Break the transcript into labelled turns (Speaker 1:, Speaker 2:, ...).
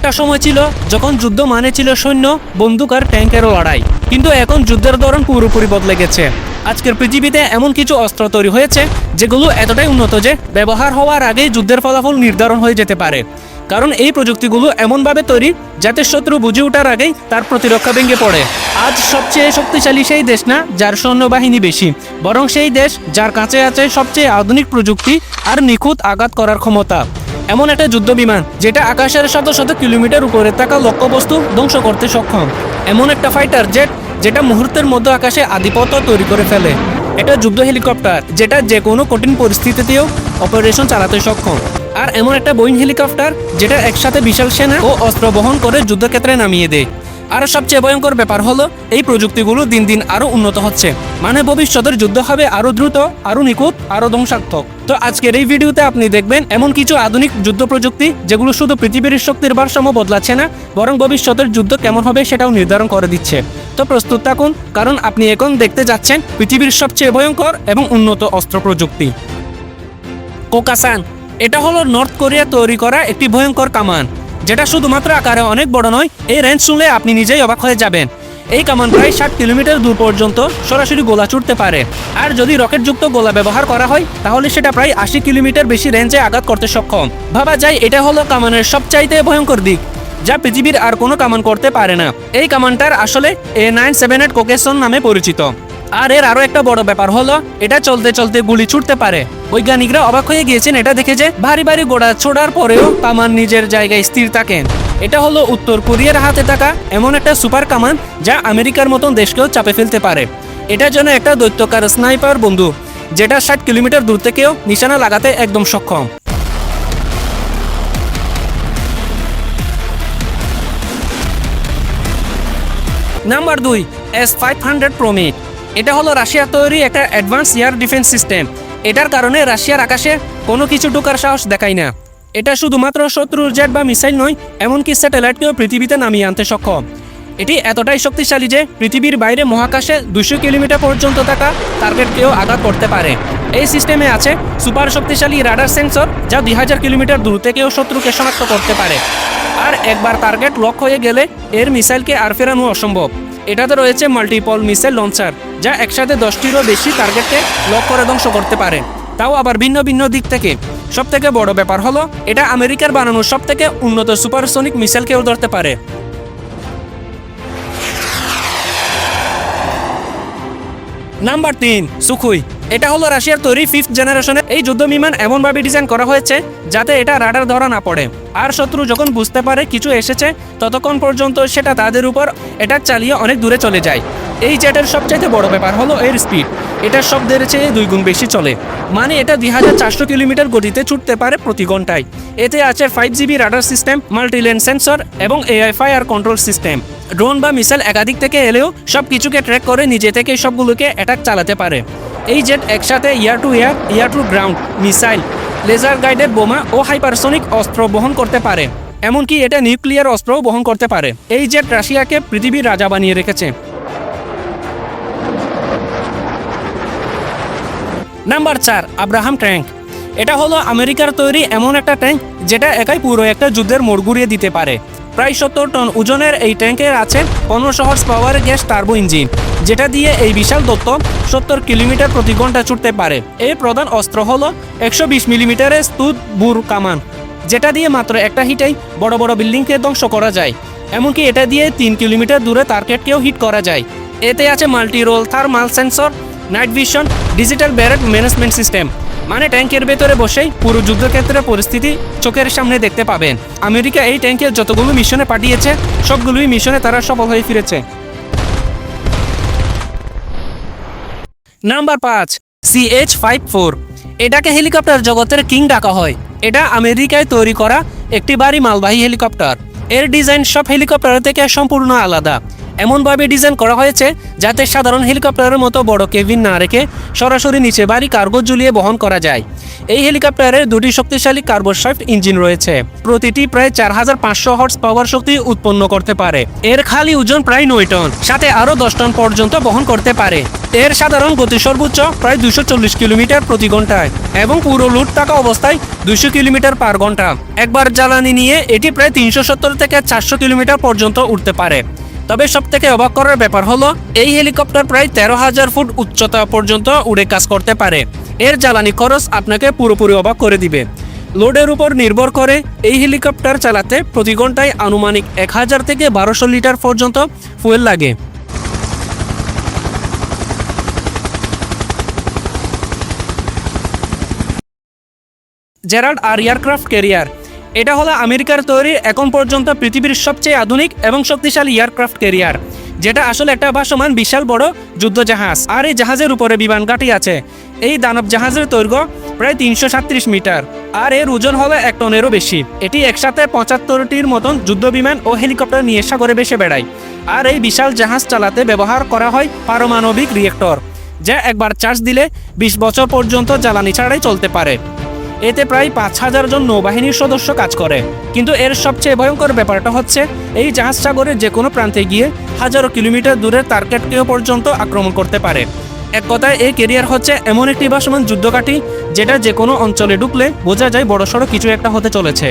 Speaker 1: একটা সময় ছিল যখন যুদ্ধ মানে ছিল সৈন্য, বন্দুক আর ট্যাঙ্কেরও লড়াই, কিন্তু এখন যুদ্ধের ধরন পুরোপুরি বদলে গেছে। আজকের পৃথিবীতে এমন কিছু অস্ত্র তৈরি হয়েছে যেগুলো এতটাই উন্নত যে ব্যবহার হওয়ার আগেই যুদ্ধের ফলাফল নির্ধারণ হয়ে যেতে পারে। কারণ এই প্রযুক্তিগুলো এমনভাবে তৈরি যাতে শত্রু বুঝে ওঠার আগেই তার প্রতিরক্ষা ভেঙে পড়ে। আজ সবচেয়ে শক্তিশালী সেই দেশ না যার সৈন্যবাহিনী বেশি, বরং সেই দেশ যার কাছে আছে সবচেয়ে আধুনিক প্রযুক্তি আর নিখুঁত আঘাত করার ক্ষমতা। এমন একটা যুদ্ধ বিমান যেটা আকাশের শত শত কিলোমিটার উপরে থাকা লক্ষ্যবস্তু ধ্বংস করতে সক্ষম। এমন একটা ফাইটার জেট যেটা মুহূর্তের মধ্যে আকাশে আধিপত্য তৈরি করে ফেলে। এটা যুদ্ধ হেলিকপ্টার যেটা যে কোনো কঠিন পরিস্থিতিতেও অপারেশন চালাতে সক্ষম। আর এমন একটা বোয়িং হেলিকপ্টার যেটা একসাথে বিশাল সেনা ও অস্ত্র বহন করে যুদ্ধক্ষেত্রে নামিয়ে দেয়। আর সবচেয়ে ভয়ঙ্কর ব্যাপার হলো এই প্রযুক্তিগুলো দিন দিন আরো উন্নত হচ্ছে, মানে ভবিষ্যতের যুদ্ধ হবে আরো দ্রুত, আরো নিখুঁত, আরো ধ্বংসাত্মক। তো আজকের এই ভিডিওতে আপনি দেখবেন এমন কিছু আধুনিক যুদ্ধ প্রযুক্তি যেগুলো শুধু পৃথিবীর শক্তির ভারসাম্য বদলাচ্ছে না, বরং ভবিষ্যতের যুদ্ধ কেমন হবে সেটাও নির্ধারণ করে দিচ্ছে। তো প্রস্তুত থাকুন, কারণ আপনি এখন দেখতে যাচ্ছেন পৃথিবীর সবচেয়ে ভয়ঙ্কর এবং উন্নত অস্ত্র প্রযুক্তি। কোকাসান, এটা হলো নর্থ কোরিয়া তৈরি করা একটি ভয়ঙ্কর কামান, যেটা শুধুমাত্র আকারে অনেক বড় নয়, এই রেঞ্জ শুনলে আপনি নিজেই অবাক হয়ে যাবেন। এই কামান প্রায় 60 কিলোমিটার দূর পর্যন্ত সরাসরি গোলা ছুটতে পারে, আর যদি রকেটযুক্ত গোলা ব্যবহার করা হয় তাহলে সেটা প্রায় 80 কিলোমিটার বেশি রেঞ্জে আঘাত করতে সক্ষম। ভাবা যায় এটা হলো কামানের সবচাইতে ভয়ঙ্কর দিক, যা পৃথিবীর আর কোনো কামান করতে পারে না। এই কামানটার আসলে A978 কোকেসন নামে পরিচিত। আর এর আরো একটা বড় ব্যাপার হলো এটা চলতে চলতে গুলি ছুটতে পারে। বৈজ্ঞানিকরা অবাক হয়ে গিয়েছেন এটা দেখে যে ভারী ভারী গোড়া ছোড়ার পরেও কামান নিজের জায়গায় স্থির থাকেন। এটা হলো উত্তর কোরিয়ার হাতে থাকা এমন একটা সুপার কামান যা আমেরিকার মতন দেশকেও চাপে ফেলতে পারে। এটার জন্য একটা দৈত্যকার স্নাইপার বন্ধু যেটা 60 কিলোমিটার দূর থেকেও নিশানা লাগাতে একদম সক্ষম। Number 2, S-500 প্রমিট। এটা হলো রাশিয়ার তৈরি একটা অ্যাডভান্স এয়ার ডিফেন্স সিস্টেম। এটার কারণে রাশিয়ার আকাশে কোনো কিছু ঢোকার সাহস দেখায় না। এটা শুধুমাত্র শত্রুর জেট বা মিসাইল নয়, এমনকি স্যাটেলাইটকেও পৃথিবীতে নামিয়ে আনতে সক্ষম। এটি এতটাই শক্তিশালী যে পৃথিবীর বাইরে মহাকাশে 200 কিলোমিটার পর্যন্ত থাকা টার্গেটকেও আঘাত করতে পারে। এই সিস্টেমে আছে সুপার শক্তিশালী রাডার সেন্সর যা 2000 কিলোমিটার দূর থেকেও শত্রুকে শনাক্ত করতে পারে। আর একবার টার্গেট লক হয়ে গেলে এর মিসাইলকে আর ফেরানো অসম্ভব। এটাতে রয়েছে মাল্টিপল মিসাইল লঞ্চার যা একসাথে 10টিরও বেশি টার্গেটকে লক করে ধ্বংস করতে পারে, তাও আবার ভিন্ন ভিন্ন দিক থেকে। সবথেকে বড় ব্যাপার হলো এটা আমেরিকার বানানো সবথেকে উন্নত সুপারসনিক মিসাইলকেও ধরতে পারে। Number 3, Sukhoi. এটা হলো রাশিয়ার তৈরি 5th জেনারেশনের এই যুদ্ধ বিমান। এমনভাবে ডিজাইন করা হয়েছে যাতে এটা রাডার ধরা না পড়ে, আর শত্রু যখন বুঝতে পারে কিছু এসেছে ততক্ষণ পর্যন্ত সেটা তাদের উপর অ্যাটাক চালিয়ে অনেক দূরে চলে যায়। এই জেটের সবচাইতে বড় ব্যাপার হলো এর স্পিড। এটা শব্দের চেয়ে 2 গুণ বেশি চলে, মানে এটা 2400 কিলোমিটার গতিতে ছুটতে পারে প্রতি ঘন্টায়। এতে আছে 5GB রাডার সিস্টেম, মাল্টিলেন সেন্সর এবং AI fire control system. Drone বা মিসাইল একাধিক থেকে এলেও সব কিছুকে ট্র্যাক করে নিজে থেকে সবগুলোকে অ্যাটাক চালাতে পারে। এই জেট একসাথে air to air, air to ground missile, laser guided বোমা ও হাইপারসনিক অস্ত্র বহন করতে পারে। এমনকি এটা নিউক্লিয়ার অস্ত্রও বহন করতে পারে। এই জেট রাশিয়াকে পৃথিবীর রাজা বানিয়ে রেখেছে। Number 4, Abraham tank. এটা হলো আমেরিকার তৈরি এমন একটা ট্যাঙ্ক যেটা একাই পুরো একটা যুদ্ধের মোড় ঘুরিয়ে দিতে পারে। প্রায় 70 টন ওজনের এই ট্যাঙ্কের আছে 1500 horse power gas turbo engine, যেটা দিয়ে এই বিশাল দত্ত 70 কিলোমিটার প্রতি ঘন্টা ছুটতে পারে। এর প্রধান অস্ত্র হলো 120 মিলিমিটারের স্তুত বুর কামান, যেটা দিয়ে মাত্র একটা হিটেই বড় বড় বিল্ডিংকে ধ্বংস করা যায়। এমনকি এটা দিয়ে 3 কিলোমিটার দূরে টার্গেটকেও হিট করা যায়। এতে আছে multi role thermal sensor, night vision, digital ব্যারেট ম্যানেজমেন্ট সিস্টেম, মানে ট্যাঙ্কের ভেতরে বসেই পুরো যুদ্ধক্ষেত্রের পরিস্থিতি চোখের সামনে দেখতে পাবেন। আমেরিকা এই ট্যাঙ্কে যতগুলো মিশনে পাঠিয়েছে সবগুলোই মিশনে তারা সফল হয়ে ফিরেছে। Number 5, CH-54। এটাকে হেলিকপ্টার জগতের কিং ডাকা হয়। এটা আমেরিকায় তৈরি করা একটি ভারী মালবাহী হেলিকপ্টার। এর ডিজাইন সব হেলিকপ্টার থেকে সম্পূর্ণ আলাদা। এমনভাবে ডিজাইন করা হয়েছে যাতে সাধারণ হেলিকপ্টারের মতো বড় কেবিন না রেখে সরাসরি নিচে ভারী কার্গো ঝুলিয়ে বহন করা যায়। এই হেলিকপ্টারের দুটি শক্তিশালী কার্বোশাফট ইঞ্জিন রয়েছে, প্রতিটি প্রায় 4500 হর্স পাওয়ার শক্তি উৎপন্ন করতে পারে। এর খালি ওজন প্রায় 9 টন, সাথে আরও 10 টন পর্যন্ত বহন করতে পারে। এর সাধারণ গতি সর্বোচ্চ প্রায় 240 কিলোমিটার প্রতি ঘন্টায় এবং পুরো লুট থাকা অবস্থায় 200 কিলোমিটার পার ঘন্টা। একবার জ্বালানি নিয়ে এটি প্রায় 370 থেকে 400 কিলোমিটার পর্যন্ত উঠতে পারে। তবে সবথেকে অবাক করার ব্যাপার হলো এই হেলিকপ্টার প্রায় 13,000 ফুট উচ্চতা পর্যন্ত উড়ে কাজ করতে পারে। এর জ্বালানি খরচ আপনাকে পুরোপুরি অবাক করে দিবে। লোডের উপর নির্ভর করে এই হেলিকপ্টার চালাতে প্রতি ঘন্টায় আনুমানিক 1000 থেকে 1200 লিটার পর্যন্ত ফুয়েল লাগে। জেরাল্ড আর এয়ারক্রাফট ক্যারিয়ার, এটা হলো আমেরিকার তৈরি এখন পর্যন্ত পৃথিবীর সবচেয়ে আধুনিক এবং শক্তিশালী এয়ারক্রাফট ক্যারিয়ার, যেটা আসলে একটা ভাসমান বিশাল বড় যুদ্ধ জাহাজ। আর এই জাহাজের উপরে বিমান ঘাঁটি আছে। এই দানব জাহাজের দৈর্ঘ্য প্রায় 337 মিটার আর এর ওজন হলো 1 টনেরও বেশি। এটি একসাথে 75টির মতন যুদ্ধ বিমান ও হেলিকপ্টার নিয়ে সাগরে ভেসে বেড়ায়। আর এই বিশাল জাহাজ চালাতে ব্যবহার করা হয় পারমাণবিক রিয়েক্টর, যা একবার চার্জ দিলে 20 বছর পর্যন্ত জ্বালানি ছাড়াই চলতে পারে। এতে প্রায় 5000 জন নৌবাহিনীর সদস্য কাজ করে। কিন্তু এর সবচেয়ে ভয়ঙ্কর ব্যাপারটা হচ্ছে এই জাহাজ সাগরের যে কোনো প্রান্তে গিয়ে হাজারো কিলোমিটার দূরের টার্গেটকেও পর্যন্ত আক্রমণ করতে পারে। এক কথায় এই ক্যারিয়ার হচ্ছে এমন একটি ভাসমান যুদ্ধঘাঁটি যেটা যে কোনো অঞ্চলে ঢুকলে বোঝা যায় বড়সড় কিছু একটা হতে চলেছে।